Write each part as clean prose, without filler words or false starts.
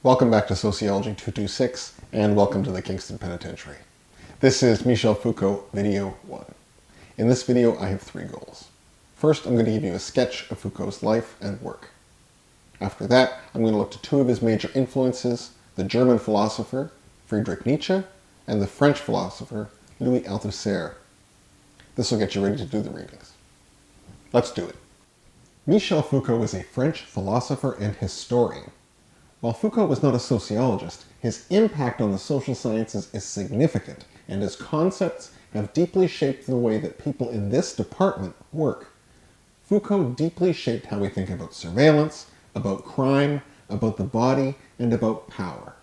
Welcome back to Sociology 226, and welcome to the Kingston Penitentiary. This is Michel Foucault, video 1. In this video, I have 3 goals. First, I'm going to give you a sketch of Foucault's life and work. After that, I'm going to look to 2 of his major influences, the German philosopher Friedrich Nietzsche and the French philosopher Louis Althusser. This will get you ready to do the readings. Let's do it. Michel Foucault was a French philosopher and historian. While Foucault was not a sociologist, his impact on the social sciences is significant, and his concepts have deeply shaped the way that people in this department work. Foucault deeply shaped how we think about surveillance, about crime, about the body, and about power.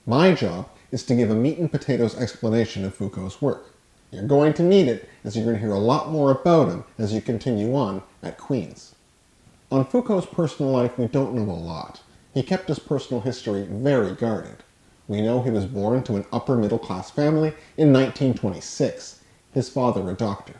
My job is to give a meat and potatoes explanation of Foucault's work. You're going to need it, as you're going to hear a lot more about him as you continue on at Queen's. On Foucault's personal life, we don't know a lot. He kept his personal history very guarded. We know he was born to an upper-middle-class family in 1926, his father a doctor.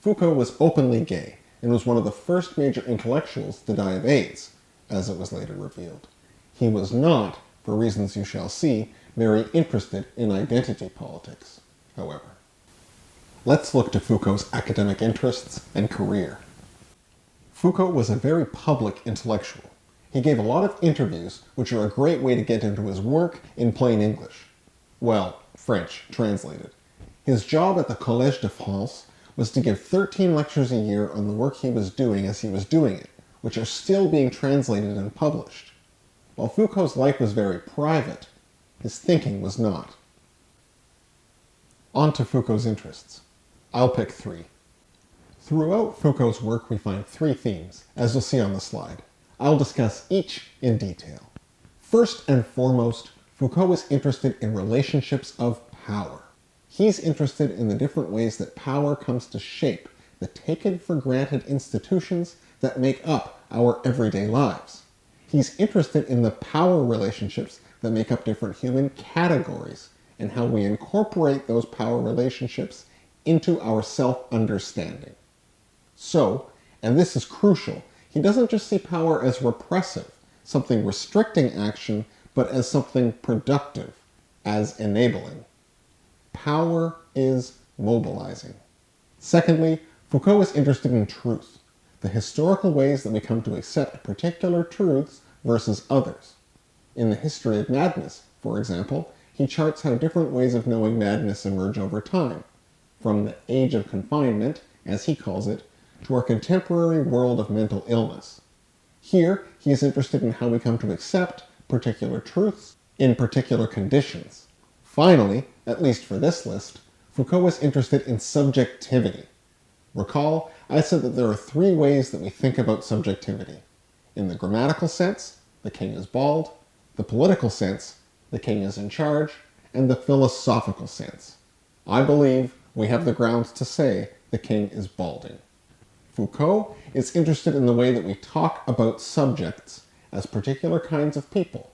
Foucault was openly gay, and was one of the first major intellectuals to die of AIDS, as it was later revealed. He was not, for reasons you shall see, very interested in identity politics, however. Let's look to Foucault's academic interests and career. Foucault was a very public intellectual. He gave a lot of interviews, which are a great way to get into his work in plain English. Well, French, translated. His job at the Collège de France was to give 13 lectures a year on the work he was doing as he was doing it, which are still being translated and published. While Foucault's life was very private, his thinking was not. On to Foucault's interests. I'll pick 3. Throughout Foucault's work we find 3 themes, as you'll see on the slide. I'll discuss each in detail. First and foremost, Foucault was interested in relationships of power. He's interested in the different ways that power comes to shape the taken-for-granted institutions that make up our everyday lives. He's interested in the power relationships that make up different human categories and how we incorporate those power relationships into our self-understanding. So, and this is crucial, he doesn't just see power as repressive, something restricting action, but as something productive, as enabling. Power is mobilizing. Secondly, Foucault is interested in truth, the historical ways that we come to accept particular truths versus others. In The History of Madness, for example, he charts how different ways of knowing madness emerge over time, from the age of confinement, as he calls it, to our contemporary world of mental illness. Here, he is interested in how we come to accept particular truths in particular conditions. Finally, at least for this list, Foucault was interested in subjectivity. Recall, I said that there are 3 ways that we think about subjectivity. In the grammatical sense, the king is bald; the political sense, the king is in charge; and the philosophical sense. I believe we have the grounds to say the king is balding. Foucault is interested in the way that we talk about subjects as particular kinds of people.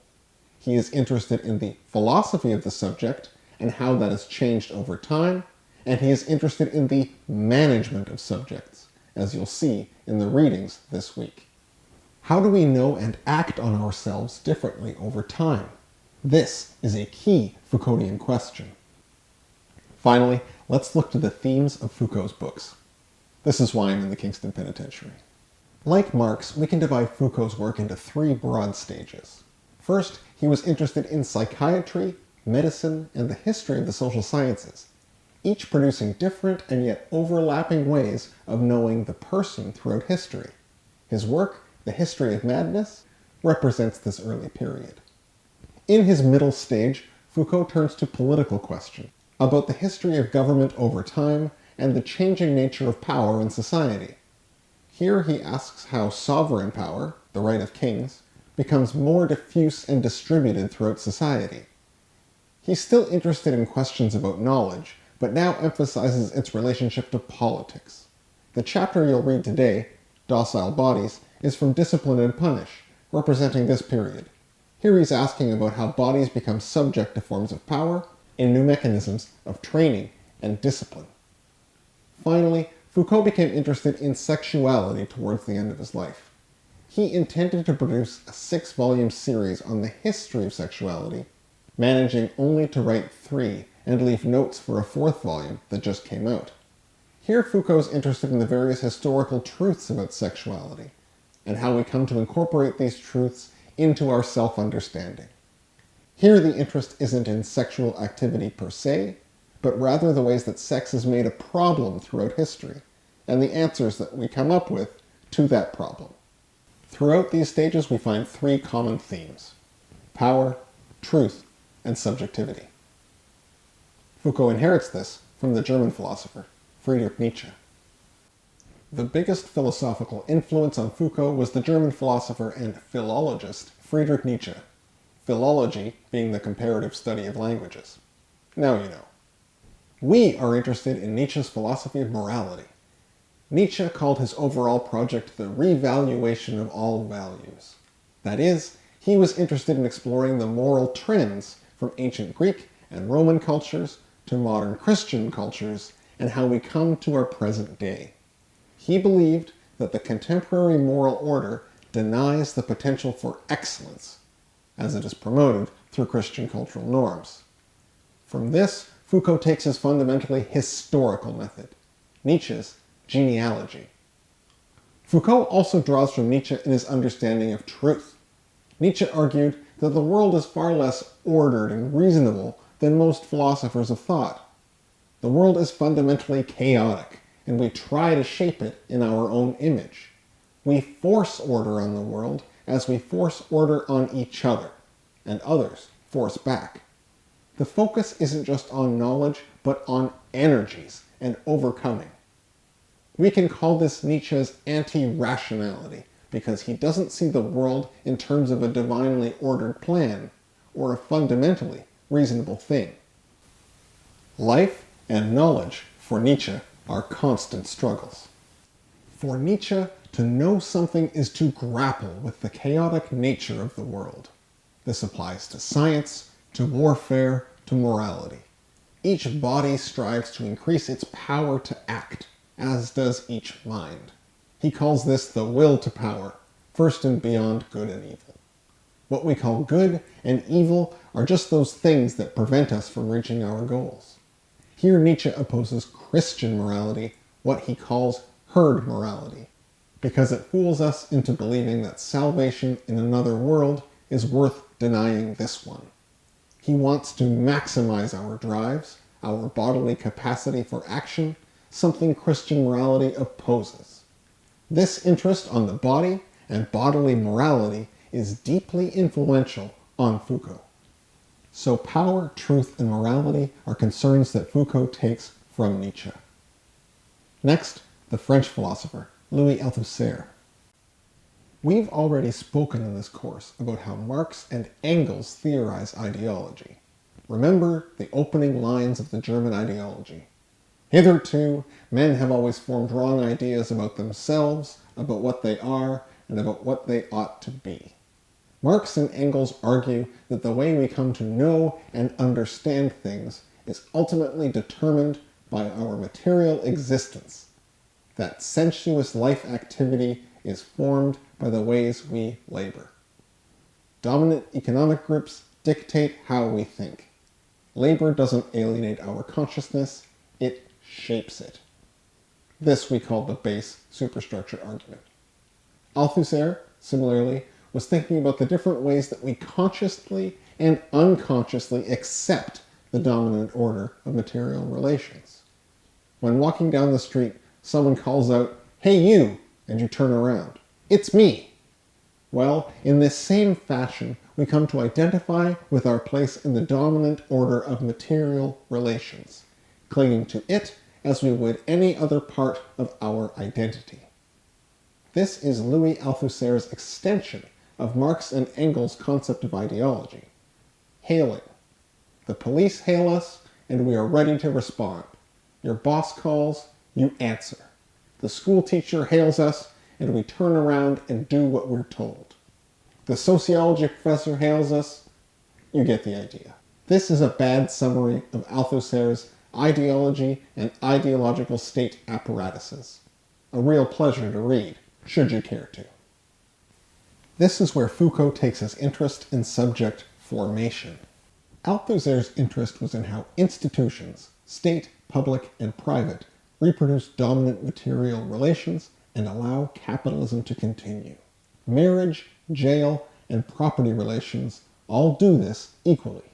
He is interested in the philosophy of the subject and how that has changed over time, and he is interested in the management of subjects, as you'll see in the readings this week. How do we know and act on ourselves differently over time? This is a key Foucauldian question. Finally, let's look to the themes of Foucault's books. This is why I'm in the Kingston Penitentiary. Like Marx, we can divide Foucault's work into 3 broad stages. First, he was interested in psychiatry, medicine, and the history of the social sciences, each producing different and yet overlapping ways of knowing the person throughout history. His work, The History of Madness, represents this early period. In his middle stage, Foucault turns to political questions about the history of government over time and the changing nature of power in society. Here he asks how sovereign power, the right of kings, becomes more diffuse and distributed throughout society. He's still interested in questions about knowledge, but now emphasizes its relationship to politics. The chapter you'll read today, Docile Bodies, is from Discipline and Punish, representing this period. Here he's asking about how bodies become subject to forms of power and new mechanisms of training and discipline. Finally, Foucault became interested in sexuality towards the end of his life. he intended to produce a 6-volume series on the history of sexuality, managing only to write 3 and leave notes for a 4th volume that just came out. Here Foucault's interested in the various historical truths about sexuality, and how we come to incorporate these truths into our self-understanding. Here the interest isn't in sexual activity per se, but rather the ways that sex is made a problem throughout history, and the answers that we come up with to that problem. Throughout these stages we find 3 common themes: power, truth, and subjectivity. Foucault inherits this from the German philosopher Friedrich Nietzsche. The biggest philosophical influence on Foucault was the German philosopher and philologist Friedrich Nietzsche, philology being the comparative study of languages. Now you know. We are interested in Nietzsche's philosophy of morality. Nietzsche called his overall project the revaluation of all values. That is, he was interested in exploring the moral trends from ancient Greek and Roman cultures to modern Christian cultures and how we come to our present day. He believed that the contemporary moral order denies the potential for excellence, as it is promoted through Christian cultural norms. From this, Foucault takes his fundamentally historical method, Nietzsche's genealogy. Foucault also draws from Nietzsche in his understanding of truth. Nietzsche argued that the world is far less ordered and reasonable than most philosophers have thought. The world is fundamentally chaotic, and we try to shape it in our own image. We force order on the world as we force order on each other, and others force back. The focus isn't just on knowledge, but on energies and overcoming. We can call this Nietzsche's anti-rationality, because he doesn't see the world in terms of a divinely ordered plan, or a fundamentally reasonable thing. Life and knowledge, for Nietzsche, are constant struggles. For Nietzsche, to know something is to grapple with the chaotic nature of the world. This applies to science, to warfare, to morality. Each body strives to increase its power to act, as does each mind. He calls this the will to power, first and beyond good and evil. What we call good and evil are just those things that prevent us from reaching our goals. Here Nietzsche opposes Christian morality, what he calls herd morality, because it fools us into believing that salvation in another world is worth denying this one. He wants to maximize our drives, our bodily capacity for action, something Christian morality opposes. This interest on the body and bodily morality is deeply influential on Foucault. So power, truth, and morality are concerns that Foucault takes from Nietzsche. Next, the French philosopher Louis Althusser. We've already spoken in this course about how Marx and Engels theorize ideology. Remember the opening lines of the German ideology. Hitherto, men have always formed wrong ideas about themselves, about what they are, and about what they ought to be. Marx and Engels argue that the way we come to know and understand things is ultimately determined by our material existence, that sensuous life activity is formed by the ways we labor. Dominant economic groups dictate how we think. Labor doesn't alienate our consciousness, it shapes it. This we call the base superstructure argument. Althusser, similarly, was thinking about the different ways that we consciously and unconsciously accept the dominant order of material relations. When walking down the street, someone calls out, "Hey you," and you turn around. "It's me." Well, in this same fashion, we come to identify with our place in the dominant order of material relations, clinging to it as we would any other part of our identity. This is Louis Althusser's extension of Marx and Engels' concept of ideology. Hailing. The police hail us, and we are ready to respond. Your boss calls, you answer. The school teacher hails us, and we turn around and do what we're told. The sociology professor hails us, you get the idea. This is a bad summary of Althusser's ideology and ideological state apparatuses. A real pleasure to read, should you care to. This is where Foucault takes his interest in subject formation. Althusser's interest was in how institutions, state, public, and private, reproduce dominant material relations and allow capitalism to continue. Marriage, jail, and property relations all do this equally.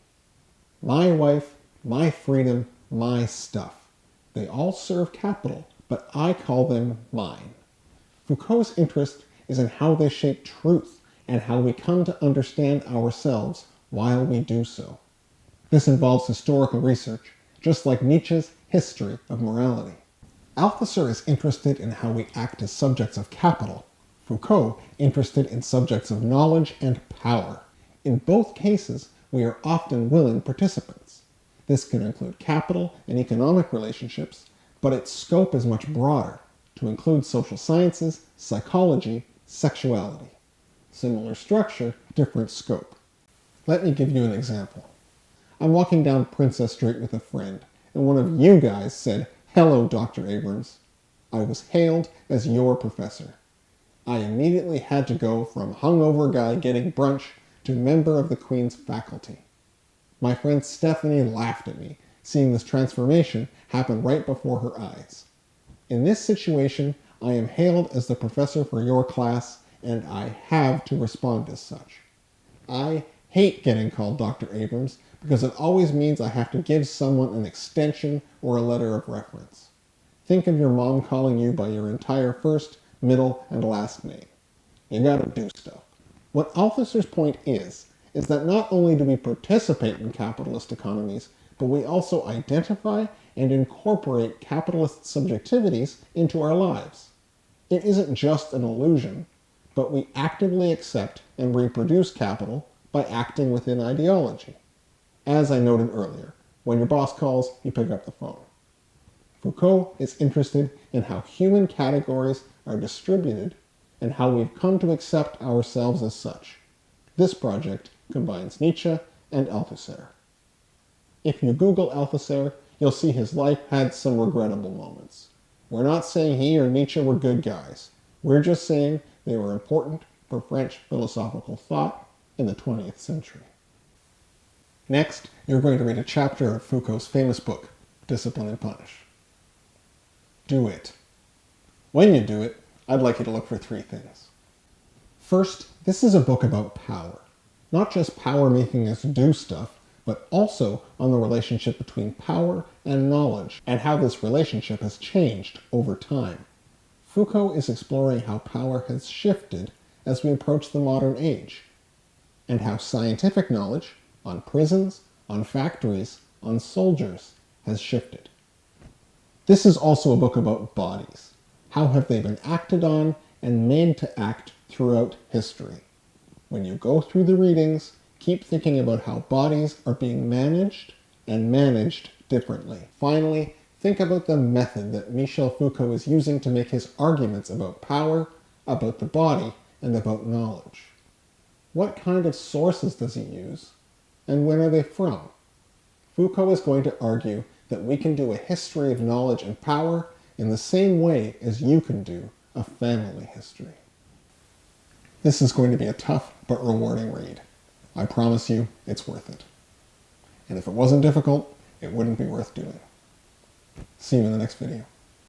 My wife, my freedom, my stuff. They all serve capital, but I call them mine. Foucault's interest is in how they shape truth and how we come to understand ourselves while we do so. This involves historical research, just like Nietzsche's history of morality. Althusser is interested in how we act as subjects of capital, Foucault interested in subjects of knowledge and power. In both cases, we are often willing participants. This can include capital and economic relationships, but its scope is much broader, to include social sciences, psychology, sexuality. Similar structure, different scope. Let me give you an example. I'm walking down Princess Street with a friend, and one of you guys said, "Hello, Dr. Abrams." I was hailed as your professor. I immediately had to go from hungover guy getting brunch to member of the Queen's faculty. My friend Stephanie laughed at me, seeing this transformation happen right before her eyes. In this situation, I am hailed as the professor for your class, and I have to respond as such. I hate getting called Dr. Abrams because it always means I have to give someone an extension or a letter of reference. Think of your mom calling you by your entire first, middle, and last name. You gotta do stuff. What Althusser's point is that not only do we participate in capitalist economies, but we also identify and incorporate capitalist subjectivities into our lives. It isn't just an illusion, but we actively accept and reproduce capital by acting within ideology. As I noted earlier, when your boss calls, you pick up the phone. Foucault is interested in how human categories are distributed and how we've come to accept ourselves as such. This project combines Nietzsche and Althusser. If you Google Althusser, you'll see his life had some regrettable moments. We're not saying he or Nietzsche were good guys. We're just saying they were important for French philosophical thought in the 20th century. Next, you're going to read a chapter of Foucault's famous book, Discipline and Punish. Do it. When you do it, I'd like you to look for three things. First, this is a book about power. Not just power making us do stuff, but also on the relationship between power and knowledge, and how this relationship has changed over time. Foucault is exploring how power has shifted as we approach the modern age, and how scientific knowledge on prisons, on factories, on soldiers has shifted. This is also a book about bodies. How have they been acted on and made to act throughout history? When you go through the readings, keep thinking about how bodies are being managed and managed differently. Finally, think about the method that Michel Foucault is using to make his arguments about power, about the body, and about knowledge. What kind of sources does he use, and when are they from? Foucault is going to argue that we can do a history of knowledge and power in the same way as you can do a family history. This is going to be a tough but rewarding read. I promise you, it's worth it. And if it wasn't difficult, it wouldn't be worth doing. See you in the next video.